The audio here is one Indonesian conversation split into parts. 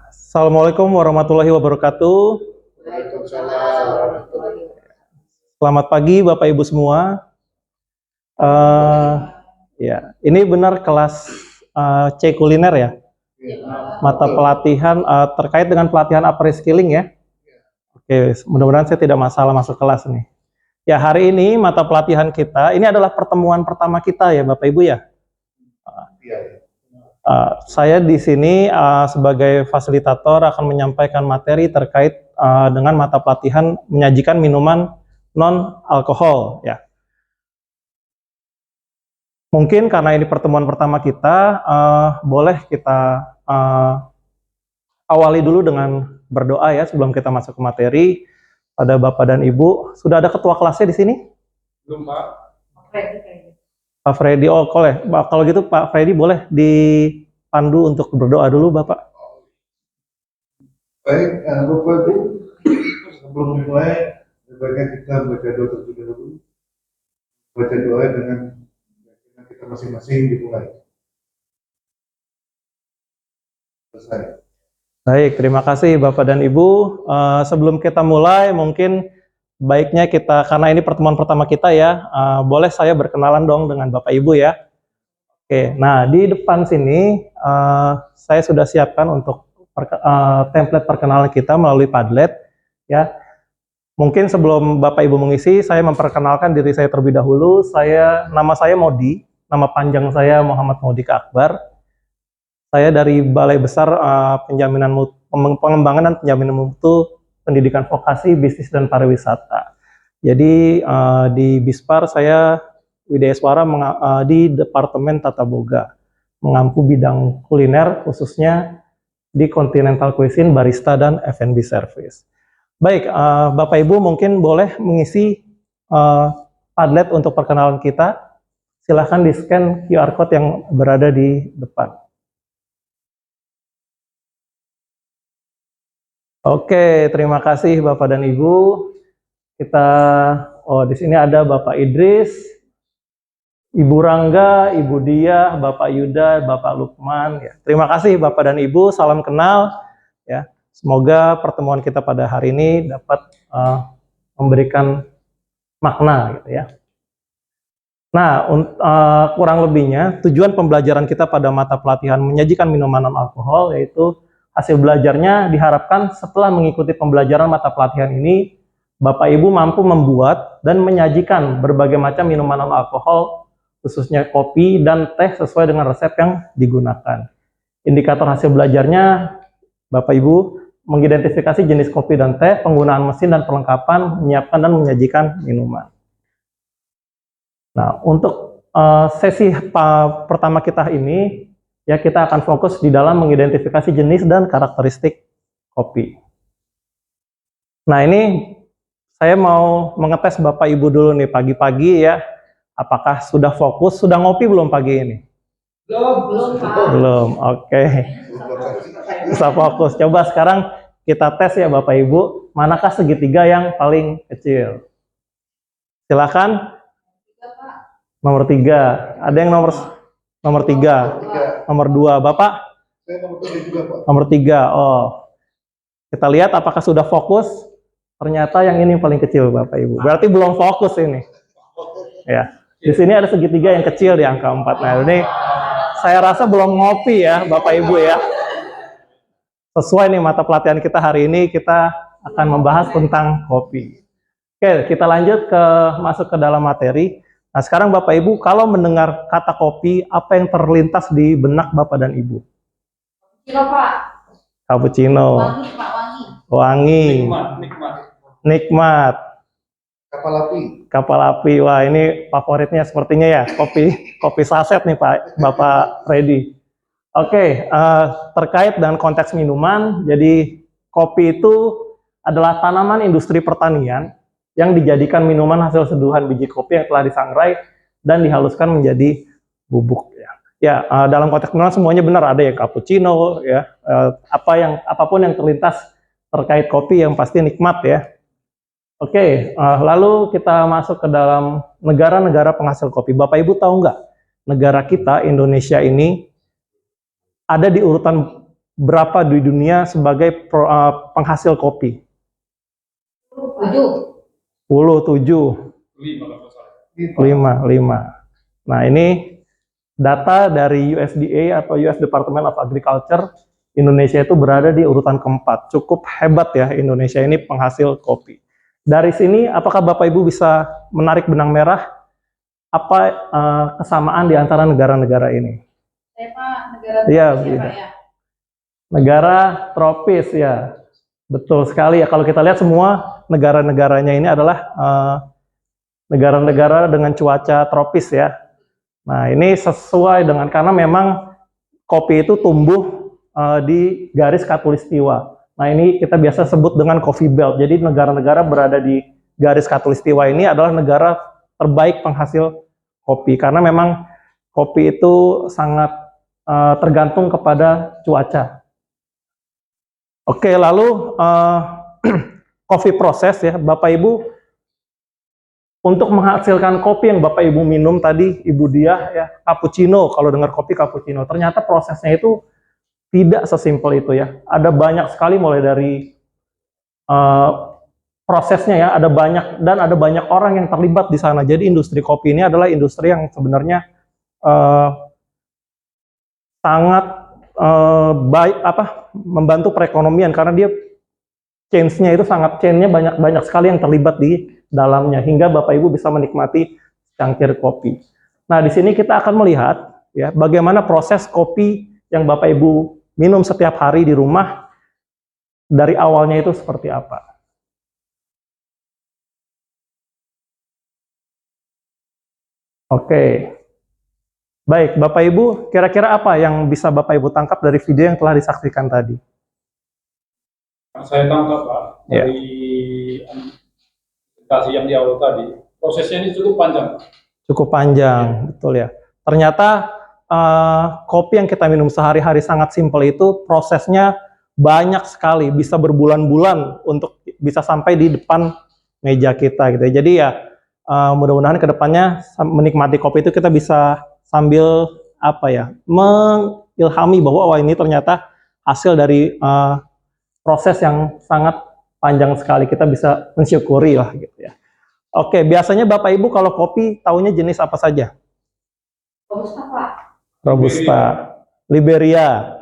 Assalamualaikum warahmatullahi wabarakatuh. Waalaikumsalam warahmatullahi wabarakatuh. Selamat pagi Bapak Ibu semua. Ya, ini benar kelas C kuliner ya, mata pelatihan terkait dengan pelatihan upper skilling ya. Oke, mudah-mudahan saya tidak masalah masuk kelas nih. Ya, hari ini mata pelatihan kita, ini adalah pertemuan pertama kita ya Bapak Ibu ya. Saya di sini sebagai fasilitator akan menyampaikan materi terkait dengan mata pelatihan menyajikan minuman non-alkohol ya. Mungkin karena ini pertemuan pertama kita, boleh kita awali dulu dengan berdoa ya sebelum kita masuk ke materi. Pada Bapak dan Ibu, sudah ada ketua kelasnya di sini? Belum, Pak. Pak Freddy, oh boleh. Kalau gitu Pak Freddy boleh dipandu untuk berdoa dulu Bapak. Baik, Bapak Ibu, sebelum mulai, sebaiknya kita membaca doa terlebih dahulu. Baca doa dengan keyakinan kita masing-masing dimulai. Selesai. Baik, terima kasih Bapak dan Ibu. Sebelum kita mulai, mungkin baiknya kita, karena ini pertemuan pertama kita ya, boleh saya berkenalan dong dengan Bapak Ibu ya. Oke, nah di depan sini saya sudah siapkan untuk template perkenalan kita melalui Padlet ya. Mungkin sebelum Bapak Ibu mengisi, saya memperkenalkan diri saya terlebih dahulu. Nama saya Modi, nama panjang saya Muhammad Modi Akbar. Saya dari Balai Besar Pengembangan dan Penjaminan Mutu Pendidikan Vokasi Bisnis dan Pariwisata. Jadi di Bispar saya Widyaswara di Departemen Tata Boga, mengampu bidang kuliner khususnya di Continental Cuisine, barista dan F&B service. Baik, Bapak Ibu mungkin boleh mengisi Padlet untuk perkenalan kita. Silahkan di-scan QR code yang berada di depan. Oke, terima kasih Bapak dan Ibu. Di sini ada Bapak Idris, Ibu Rangga, Ibu Diah, Bapak Yuda, Bapak Lukman. Ya. Terima kasih Bapak dan Ibu, salam kenal. Ya, semoga pertemuan kita pada hari ini dapat memberikan makna, gitu ya. Nah, kurang lebihnya tujuan pembelajaran kita pada mata pelatihan menyajikan minuman non-alkohol yaitu hasil belajarnya diharapkan setelah mengikuti pembelajaran mata pelatihan ini, Bapak Ibu mampu membuat dan menyajikan berbagai macam minuman non-alkohol, khususnya kopi dan teh sesuai dengan resep yang digunakan. Indikator hasil belajarnya, Bapak Ibu mengidentifikasi jenis kopi dan teh, penggunaan mesin dan perlengkapan, menyiapkan dan menyajikan minuman. Nah, untuk sesi pertama kita ini, ya kita akan fokus di dalam mengidentifikasi jenis dan karakteristik kopi. Nah ini saya mau mengetes Bapak Ibu dulu nih pagi-pagi ya. Apakah sudah fokus, sudah ngopi belum pagi ini? Belum, Pak. Belum, oke. Bisa fokus. Coba sekarang kita tes ya Bapak Ibu, manakah segitiga yang paling kecil? Silakan. Nomor 3. Ada yang nomor 3. Nomor 2, Bapak? Saya nomor 3 juga, Pak. Nomor 3, oh. Kita lihat apakah sudah fokus. Ternyata yang ini paling kecil, Bapak Ibu. Berarti belum fokus ini. Ya. Di sini ada segitiga yang kecil di angka 4. Nah, ini saya rasa belum ngopi ya, Bapak Ibu ya. Sesuai nih mata pelatihan kita hari ini, kita akan membahas tentang kopi. Oke, kita lanjut masuk ke dalam materi. Nah, sekarang Bapak Ibu, kalau mendengar kata kopi, apa yang terlintas di benak Bapak dan Ibu? Cappuccino, Pak. Cappuccino. Wangi, Pak, wangi. Wangi. Nikmat. Kapal api. Wah, ini favoritnya sepertinya ya, kopi saset nih Pak, Bapak Freddy. Oke, terkait dengan konteks minuman, jadi kopi itu adalah tanaman industri pertanian yang dijadikan minuman hasil seduhan biji kopi yang telah disangrai dan dihaluskan menjadi bubuk ya. Ya, dalam konteks minuman semuanya benar, ada ya cappuccino ya, apapun yang terlintas terkait kopi yang pasti nikmat ya. Oke, lalu kita masuk ke dalam negara-negara penghasil kopi. Bapak Ibu tahu nggak, negara kita Indonesia ini ada di urutan berapa di dunia sebagai penghasil kopi? 7. 7. 5. Nah, ini data dari USDA atau US Department of Agriculture. Indonesia itu berada di urutan keempat. Cukup hebat ya Indonesia ini penghasil kopi. Dari sini, apakah Bapak Ibu bisa menarik benang merah apa kesamaan di antara negara-negara ini? Tema negara Iya, tropis ya, Pak, ya? Negara tropis ya. Betul sekali ya. Kalau kita lihat semua negara-negaranya ini adalah negara-negara dengan cuaca tropis ya. Nah, ini sesuai dengan karena memang kopi itu tumbuh di garis khatulistiwa. Nah, ini kita biasa sebut dengan coffee belt. Jadi negara-negara berada di garis khatulistiwa ini adalah negara terbaik penghasil kopi karena memang kopi itu sangat tergantung kepada cuaca. Oke, lalu coffee process ya, Bapak Ibu. Untuk menghasilkan kopi yang Bapak Ibu minum tadi, Ibu Diah ya, cappuccino, kalau dengar kopi cappuccino, ternyata prosesnya itu tidak sesimpel itu ya. Ada banyak sekali mulai dari prosesnya ya, ada banyak orang yang terlibat di sana. Jadi industri kopi ini adalah industri yang sebenarnya sangat baik membantu perekonomian karena dia chain-nya banyak sekali yang terlibat di dalamnya hingga Bapak Ibu bisa menikmati cangkir kopi. Nah, di sini kita akan melihat ya bagaimana proses kopi yang Bapak Ibu minum setiap hari di rumah dari awalnya itu seperti apa. Oke. Baik, Bapak Ibu, kira-kira apa yang bisa Bapak Ibu tangkap dari video yang telah disaksikan tadi? Saya tangkap Pak, Ya. dari presentasi yang di awal tadi, prosesnya ini cukup panjang. Cukup panjang, betul ya. Ternyata kopi yang kita minum sehari-hari sangat simpel itu prosesnya banyak sekali, bisa berbulan-bulan untuk bisa sampai di depan meja kita gitu ya. Jadi ya mudah-mudahan kedepannya menikmati kopi itu kita bisa sambil mengilhami bahwa wah ini ternyata hasil dari proses yang sangat panjang sekali, kita bisa mensyukuri lah gitu ya. Oke, biasanya Bapak Ibu kalau kopi taunya jenis apa saja? Robusta, Pak. Robusta, Liberia,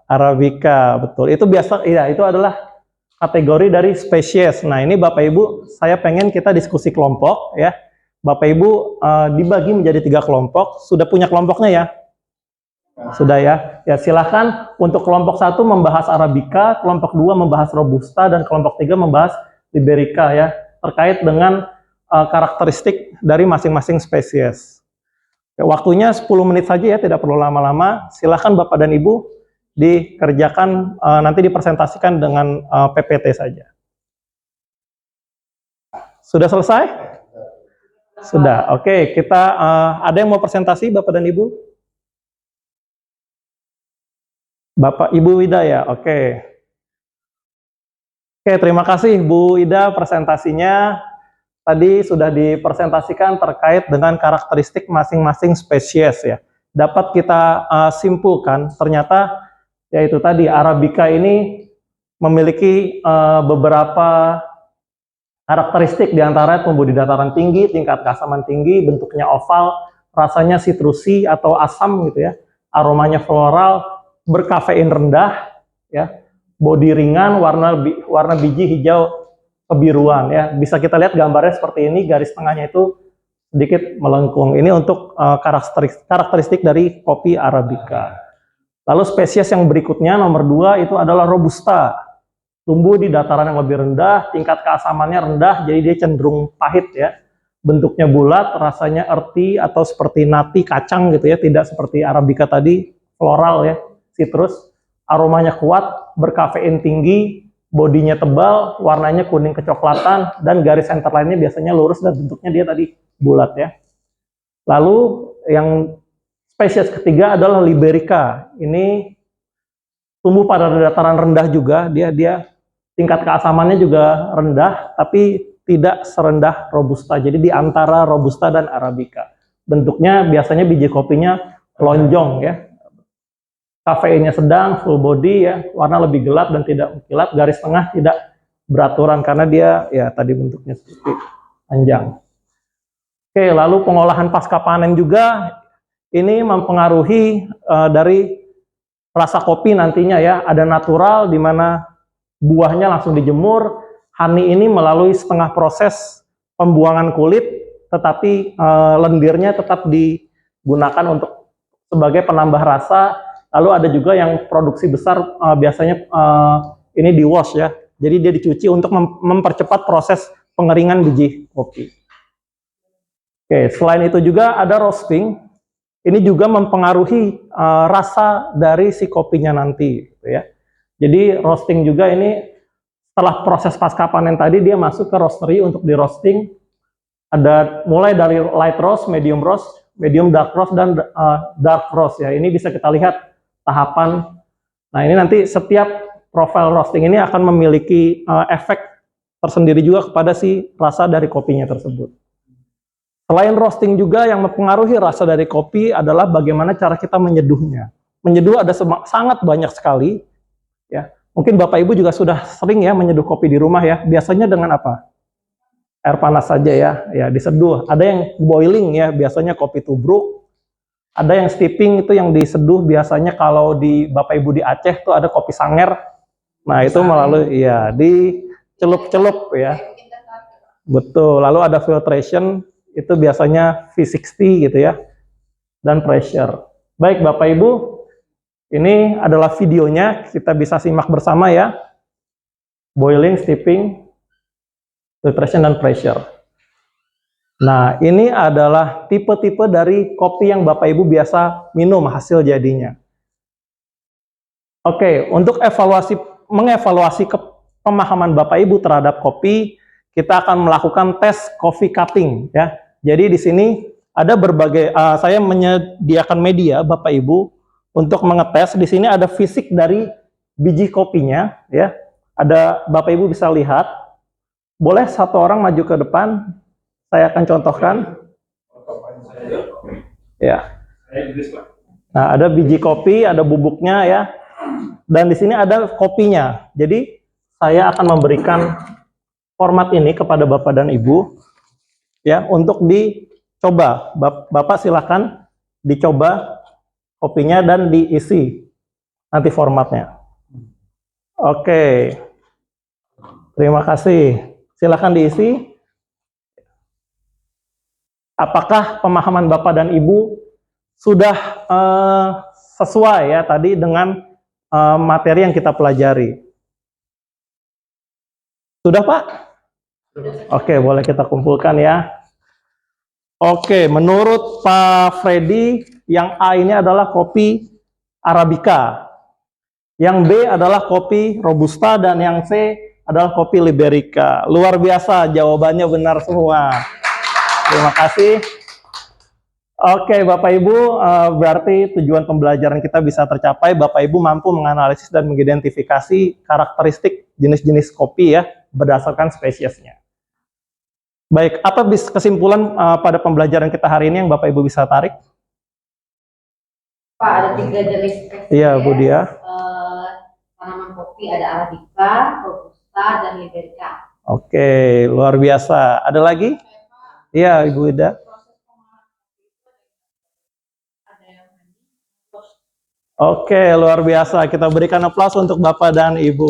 Arabica, betul. Itu biasa, ya itu adalah kategori dari spesies. Nah ini Bapak Ibu, saya pengen kita diskusi kelompok ya. Bapak Ibu dibagi menjadi 3 kelompok. Sudah punya kelompoknya ya? Sudah ya. Ya silahkan untuk kelompok 1 membahas Arabica, kelompok 2 membahas Robusta, dan kelompok 3 membahas Liberica ya. Terkait dengan karakteristik dari masing-masing spesies. Ya, waktunya 10 menit saja ya, tidak perlu lama-lama. Silahkan Bapak dan Ibu dikerjakan, nanti dipresentasikan dengan PPT saja. Sudah selesai? Sudah, oke. Kita ada yang mau presentasi Bapak dan Ibu? Bapak Ibu Ida ya, oke. Oke, terima kasih Bu Ida presentasinya. Tadi sudah dipresentasikan terkait dengan karakteristik masing-masing spesies ya. Dapat kita simpulkan ternyata yaitu tadi Arabica ini memiliki beberapa karakteristik diantara tumbuh di dataran tinggi, tingkat keasaman tinggi, bentuknya oval, rasanya sitrusi atau asam gitu ya, aromanya floral, berkafein rendah ya, bodi ringan, warna biji hijau kebiruan ya. Bisa kita lihat gambarnya seperti ini, garis tengahnya itu sedikit melengkung. Ini untuk karakteristik dari kopi Arabica. Lalu spesies yang berikutnya nomor 2 itu adalah Robusta. Tumbuh di dataran yang lebih rendah, tingkat keasamannya rendah, jadi dia cenderung pahit ya. Bentuknya bulat, rasanya earthy atau seperti nati kacang gitu ya, tidak seperti Arabica tadi floral ya, citrus. Aromanya kuat, berkafein tinggi, bodinya tebal, warnanya kuning kecoklatan, dan garis center lainnya biasanya lurus dan bentuknya dia tadi bulat ya. Lalu yang spesies ketiga adalah Liberica. Ini tumbuh pada dataran rendah juga, dia tingkat keasamannya juga rendah, tapi tidak serendah Robusta. Jadi di antara Robusta dan Arabica. Bentuknya biasanya biji kopinya lonjong ya. kafeinnya sedang, full body ya, warna lebih gelap dan tidak mengkilap, garis tengah tidak beraturan karena dia ya tadi bentuknya seperti panjang. Oke, lalu pengolahan pasca panen juga ini mempengaruhi dari rasa kopi nantinya ya. Ada natural di mana buahnya langsung dijemur, honey ini melalui setengah proses pembuangan kulit, tetapi lendirnya tetap digunakan untuk sebagai penambah rasa. Lalu ada juga yang produksi besar biasanya ini di wash ya. Jadi dia dicuci untuk mempercepat proses pengeringan biji kopi. Oke, selain itu juga ada roasting. Ini juga mempengaruhi rasa dari si kopinya nanti, gitu ya. Jadi roasting juga ini setelah proses pasca panen tadi dia masuk ke roastery untuk di roasting. Ada mulai dari light roast, medium dark roast dan dark roast ya. Ini bisa kita lihat tahapan. Nah, ini nanti setiap profile roasting ini akan memiliki efek tersendiri juga kepada si rasa dari kopinya tersebut. Selain roasting juga yang mempengaruhi rasa dari kopi adalah bagaimana cara kita menyeduhnya. Menyeduh ada sangat banyak sekali ya. Mungkin Bapak Ibu juga sudah sering ya menyeduh kopi di rumah ya. Biasanya dengan apa? Air panas saja ya diseduh. Ada yang boiling ya, biasanya kopi tubruk. Ada yang steeping itu yang diseduh biasanya kalau di Bapak Ibu di Aceh tuh ada kopi sanger. Nah, itu melalui ya dicelup-celup ya. Betul. Lalu ada filtration itu biasanya V60 gitu ya. Dan pressure. Baik Bapak Ibu, ini adalah videonya, kita bisa simak bersama ya. Boiling, steeping, filtration dan pressure. Nah, ini adalah tipe-tipe dari kopi yang Bapak Ibu biasa minum hasil jadinya. Oke, untuk mengevaluasi pemahaman Bapak Ibu terhadap kopi, kita akan melakukan tes coffee cutting ya. Jadi di sini ada berbagai saya menyediakan media Bapak Ibu untuk mengetes. Di sini ada fisik dari biji kopinya ya. Ada Bapak Ibu bisa lihat. Boleh satu orang maju ke depan. Saya akan contohkan. Ya. Nah, ada biji kopi, ada bubuknya ya. Dan di sini ada kopinya. Jadi saya akan memberikan format ini kepada Bapak dan Ibu ya untuk dicoba. Bapak silakan dicoba kopinya dan diisi nanti formatnya. Oke. Terima kasih. Silakan diisi. Apakah pemahaman Bapak dan Ibu sudah sesuai ya tadi dengan materi yang kita pelajari? Sudah, Pak? Oke, boleh kita kumpulkan ya. Oke, menurut Pak Freddy, yang A ini adalah kopi Arabica. Yang B adalah kopi Robusta dan yang C adalah kopi Liberica. Luar biasa, jawabannya benar semua. Terima kasih. Oke, Bapak Ibu, berarti tujuan pembelajaran kita bisa tercapai. Bapak Ibu mampu menganalisis dan mengidentifikasi karakteristik jenis-jenis kopi ya, berdasarkan spesiesnya. Baik, apa kesimpulan pada pembelajaran kita hari ini yang Bapak Ibu bisa tarik? Pak, ada 3 jenis spesies. Iya, Bu Dia. Tanaman kopi ada Arabica, Robusta, dan Liberica. Oke, luar biasa. Ada lagi? Iya, Ibu Ida. Oke, luar biasa. Kita berikan aplaus untuk Bapak dan Ibu.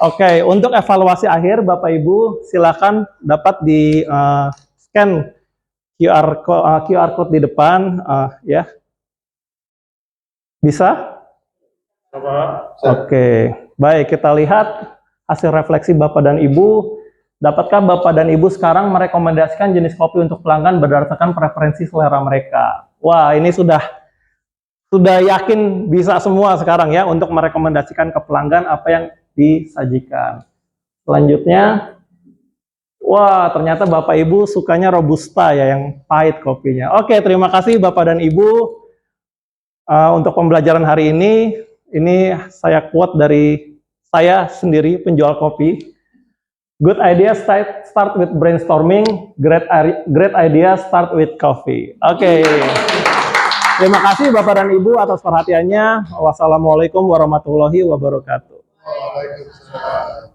Oke, untuk evaluasi akhir, Bapak Ibu, silakan dapat di scan QR code di depan, ya. Bisa? Oke, baik. Kita lihat hasil refleksi Bapak dan Ibu. Dapatkah Bapak dan Ibu sekarang merekomendasikan jenis kopi untuk pelanggan berdasarkan preferensi selera mereka? Wah, ini sudah yakin bisa semua sekarang ya untuk merekomendasikan ke pelanggan apa yang disajikan. Selanjutnya, wah ternyata Bapak Ibu sukanya Robusta ya, yang pahit kopinya. Oke, terima kasih Bapak dan Ibu untuk pembelajaran hari ini. Ini saya quote dari saya sendiri, penjual kopi. Good idea start with brainstorming, great idea start with coffee. Oke. Terima kasih Bapak dan Ibu atas perhatiannya. Wassalamualaikum warahmatullahi wabarakatuh. Waalaikumsalam.